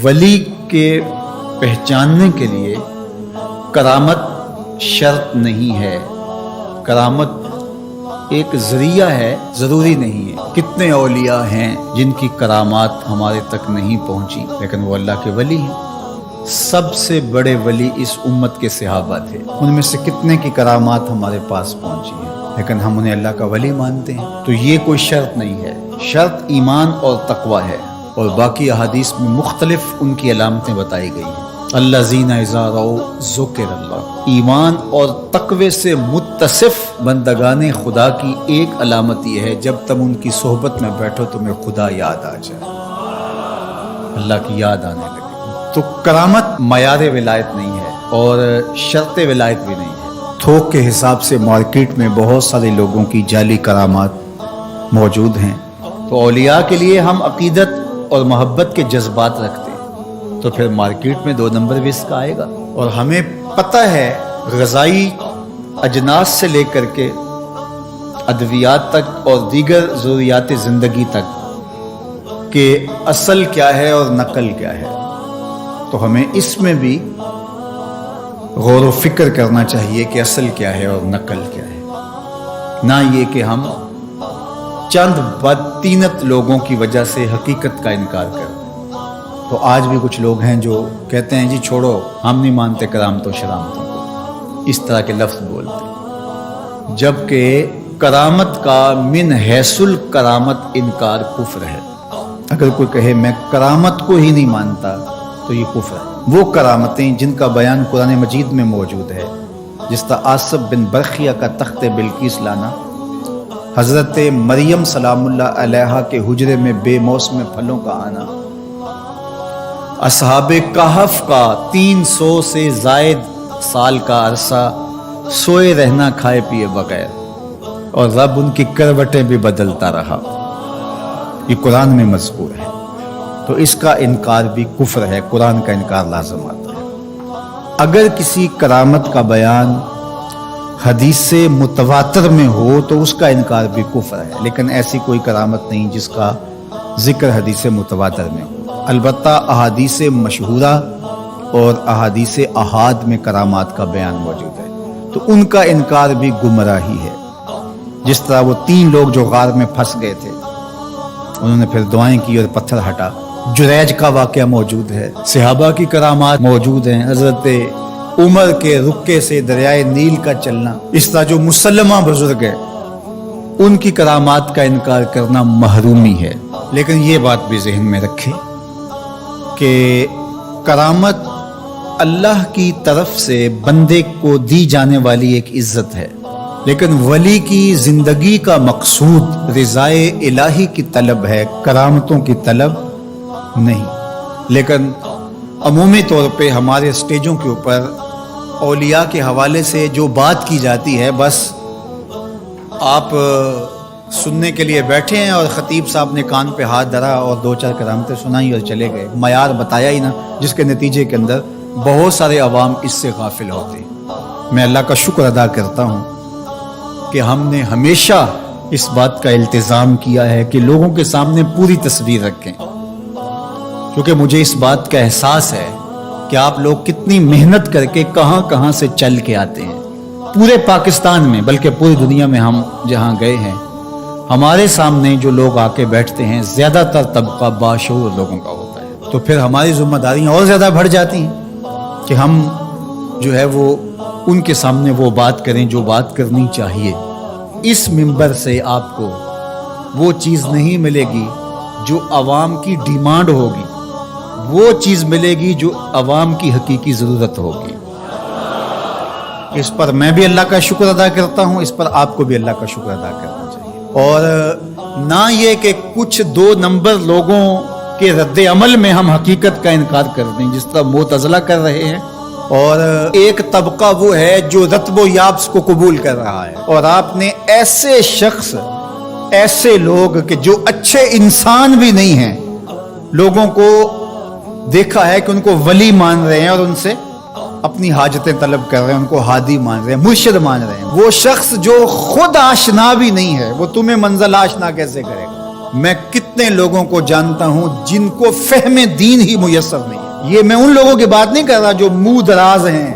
ولی کے پہچاننے کے لیے کرامت شرط نہیں ہے، کرامت ایک ذریعہ ہے، ضروری نہیں ہے۔ کتنے اولیاء ہیں جن کی کرامات ہمارے تک نہیں پہنچی لیکن وہ اللہ کے ولی ہیں۔ سب سے بڑے ولی اس امت کے صحابہ تھے، ان میں سے کتنے کی کرامات ہمارے پاس پہنچی ہیں لیکن ہم انہیں اللہ کا ولی مانتے ہیں۔ تو یہ کوئی شرط نہیں ہے، شرط ایمان اور تقوی ہے، اور باقی احادیث میں مختلف ان کی علامتیں بتائی گئی ہیں۔ الذین اذا رأوا ذکر اللہ، ایمان اور تقوی سے متصف بندگان خدا کی ایک علامت یہ ہے جب تم ان کی صحبت میں بیٹھو تمہیں خدا یاد آ جائے، اللہ کی یاد آنے لگے۔ تو کرامت معیار ولایت نہیں ہے اور شرط ولایت بھی نہیں ہے۔ تھوک کے حساب سے مارکیٹ میں بہت سارے لوگوں کی جعلی کرامات موجود ہیں، تو اولیاء کے لیے ہم عقیدت اور محبت کے جذبات رکھتے ہیں تو پھر مارکیٹ میں 2 نمبر وسک آئے گا۔ اور ہمیں پتہ ہے غذائی اجناس سے لے کر کے ادویات تک اور دیگر ضروریات زندگی تک کہ اصل کیا ہے اور نقل کیا ہے، تو ہمیں اس میں بھی غور و فکر کرنا چاہیے کہ اصل کیا ہے اور نقل کیا ہے، نہ یہ کہ ہم چند بدطینت لوگوں کی وجہ سے حقیقت کا انکار کریں۔ تو آج بھی کچھ لوگ ہیں جو کہتے ہیں جی چھوڑو، ہم نہیں مانتے کرامت و شرامتوں کو، اس طرح کے لفظ بولتے ہیں، جبکہ کرامت کا من حیث الکرامت انکار کفر ہے۔ اگر کوئی کہے میں کرامت کو ہی نہیں مانتا تو یہ کفر ہے۔ وہ کرامتیں جن کا بیان قرآن مجید میں موجود ہے، جس طرح آصف بن برخیہ کا تخت بلقیس لانا، حضرت مریم سلام اللہ علیہا کے حجرے میں بے موسم پھلوں کا آنا، اصحاب کہف کا 300 سے زائد سال کا عرصہ سوئے رہنا کھائے پیے بغیر، اور رب ان کی کروٹیں بھی بدلتا رہا، یہ قرآن میں مذکور ہے۔ تو اس کا انکار بھی کفر ہے، قرآن کا انکار لازم آتا ہے۔ اگر کسی کرامت کا بیان حدیث متواتر میں ہو تو اس کا انکار بھی کفر ہے، لیکن ایسی کوئی کرامت نہیں جس کا ذکر حدیث متواتر میں ہو۔ البتہ احادیث مشہورہ اور احادیث احاد میں کرامات کا بیان موجود ہے، تو ان کا انکار بھی گمراہی ہے۔ جس طرح وہ 3 لوگ جو غار میں پھنس گئے تھے، انہوں نے پھر دعائیں کی اور پتھر ہٹا۔ جریج کا واقعہ موجود ہے، صحابہ کی کرامات موجود ہیں، حضرت عمر کے رکے سے دریائے نیل کا چلنا، اس طرح جو مسلمہ بزرگ ہیں ان کی کرامات کا انکار کرنا محرومی ہے۔ لیکن یہ بات بھی ذہن میں رکھیں کہ کرامت اللہ کی طرف سے بندے کو دی جانے والی ایک عزت ہے، لیکن ولی کی زندگی کا مقصود رضائے الہی کی طلب ہے، کرامتوں کی طلب نہیں۔ لیکن عمومی طور پہ ہمارے اسٹیجوں کے اوپر اولیاء کے حوالے سے جو بات کی جاتی ہے، بس آپ سننے کے لیے بیٹھے ہیں اور خطیب صاحب نے کان پہ ہاتھ دھرا اور 2-4 کرامتیں سنائی اور چلے گئے، معیار بتایا ہی نہ، جس کے نتیجے کے اندر بہت سارے عوام اس سے غافل ہوتے ہیں۔ میں اللہ کا شکر ادا کرتا ہوں کہ ہم نے ہمیشہ اس بات کا التزام کیا ہے کہ لوگوں کے سامنے پوری تصویر رکھیں، کیونکہ مجھے اس بات کا احساس ہے کہ آپ لوگ کتنی محنت کر کے کہاں کہاں سے چل کے آتے ہیں، پورے پاکستان میں بلکہ پوری دنیا میں ہم جہاں گئے ہیں، ہمارے سامنے جو لوگ آ کے بیٹھتے ہیں زیادہ تر طبقہ باشعور لوگوں کا ہوتا ہے، تو پھر ہماری ذمہ داریاں اور زیادہ بڑھ جاتی ہیں کہ ہم جو ہے وہ ان کے سامنے وہ بات کریں جو بات کرنی چاہیے۔ اس منبر سے آپ کو وہ چیز نہیں ملے گی جو عوام کی ڈیمانڈ ہوگی، وہ چیز ملے گی جو عوام کی حقیقی ضرورت ہوگی۔ اس پر میں بھی اللہ کا شکر ادا کرتا ہوں، اس پر آپ کو بھی اللہ کا شکر ادا کرنا چاہیے، اور نہ یہ کہ کچھ 2 نمبر لوگوں کے رد عمل میں ہم حقیقت کا انکار کر دیں، جس طرح معتزلہ کر رہے ہیں، اور ایک طبقہ وہ ہے جو رتب و یابس کو قبول کر رہا ہے، اور آپ نے ایسے شخص، ایسے لوگ کہ جو اچھے انسان بھی نہیں ہیں، لوگوں کو دیکھا ہے کہ ان کو ولی مان رہے ہیں اور ان سے اپنی حاجتیں طلب کر رہے ہیں، ان کو ہادی مان رہے ہیں، مرشد مان رہے ہیں۔ وہ شخص جو خود آشنا بھی نہیں ہے، وہ تمہیں منزل آشنا کیسے کرے گا؟ میں کتنے لوگوں کو جانتا ہوں جن کو فہم دین ہی میسر نہیں ہے. یہ میں ان لوگوں کی بات نہیں کر رہا جو منہ دراز ہیں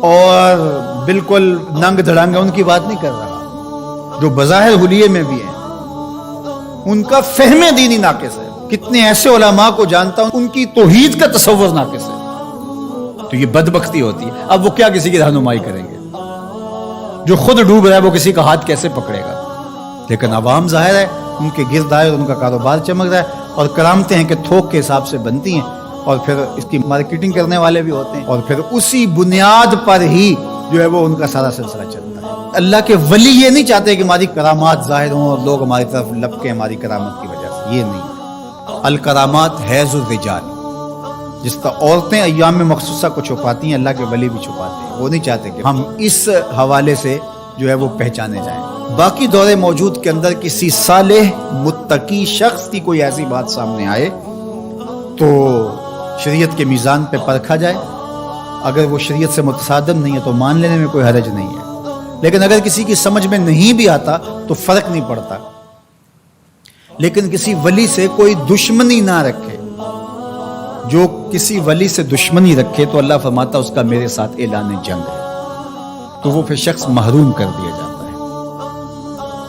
اور بالکل ننگ دھڑنگ ہیں، ان کی بات نہیں کر رہا، جو بظاہر حلیے میں بھی ہیں ان کا فہم دینی ناقص ہے. کتنے ایسے علماء کو جانتا ہوں ان کی توحید کا تصور ناقص ہے. تو یہ بدبختی ہوتی ہے. اب وہ کیا کسی کی رہنمائی کریں گے؟ جو خود ڈوب رہا ہے وہ کسی کا ہاتھ کیسے پکڑے گا؟ لیکن عوام ظاہر ہے ان کے گرد آئے اور ان کا کاروبار چمک رہا ہے، اور کرامتیں ہیں کہ تھوک کے حساب سے بنتی ہیں، اور پھر اس کی مارکیٹنگ کرنے والے بھی ہوتے ہیں، اور پھر اسی بنیاد پر ہی جو ہے وہ ان کا سارا سلسلہ چلتا ہے. اللہ کے ولی یہ نہیں چاہتے کہ ہماری کرامات ظاہر ہوں اور لوگ ہماری طرف لپکیں ہماری کرامت کی وجہ سے. یہ نہیں. الکرامات حیض الرجال، جس طرح عورتیں ایام مخصوصہ کو چھپاتی ہیں، اللہ کے ولی بھی چھپاتے ہیں. وہ نہیں چاہتے کہ ہم اس حوالے سے جو ہے وہ پہچانے جائیں. باقی دور موجود کے اندر کسی صالح متقی شخص کی کوئی ایسی بات سامنے آئے تو شریعت کے میزان پہ پرکھا جائے. اگر وہ شریعت سے متصادم نہیں ہے تو مان لینے میں کوئی حرج نہیں ہے. لیکن اگر کسی کی سمجھ میں نہیں بھی آتا تو فرق نہیں پڑتا. لیکن کسی ولی سے کوئی دشمنی نہ رکھے. جو کسی ولی سے دشمنی رکھے تو اللہ فرماتا اس کا میرے ساتھ اعلان جنگ ہے، تو وہ پھر شخص محروم کر دیا جاتا.